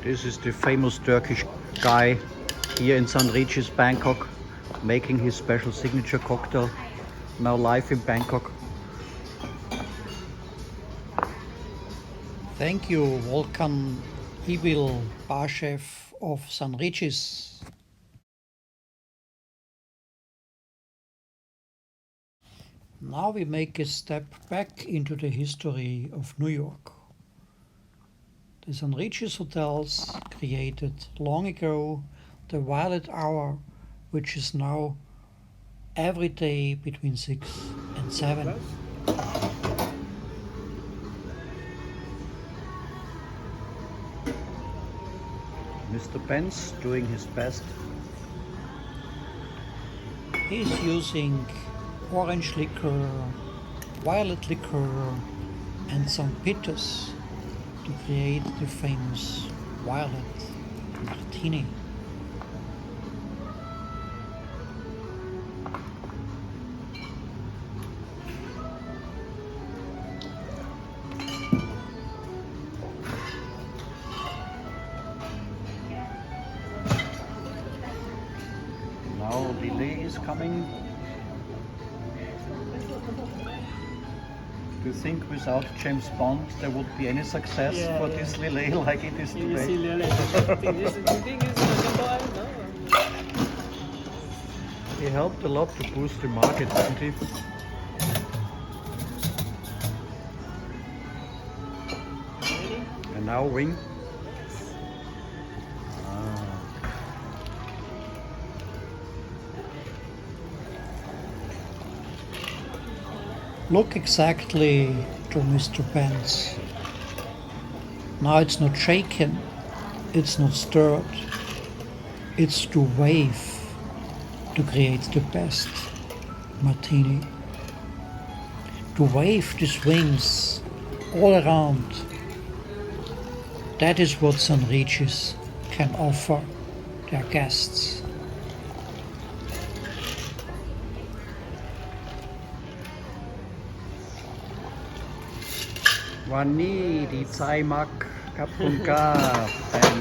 This is the famous Turkish guy here in St. Regis, Bangkok, making his special signature cocktail, now live in Bangkok. Thank you, Volkan, IBIL, bar chef of St. Regis. Now we make a step back into the history of New York. The St. Regis hotels created long ago the Violet Hour, which is now every day between 6 and 7. Mr. Benz doing his best. He's using orange liquor, violet liquor and some bitters to create the famous violet martini. Now delay is coming. Do you think without James Bond there would be any success for this delay like it is today? He helped a lot to boost the market, didn't he? And now wing. Look exactly to Mr. Benz. Now it's not shaken, it's not stirred, it's to wave to create the best martini. To wave these wings all around. That is what St. Regis can offer their guests.วันนี้ดีใจมากครับคุณก้าแฟน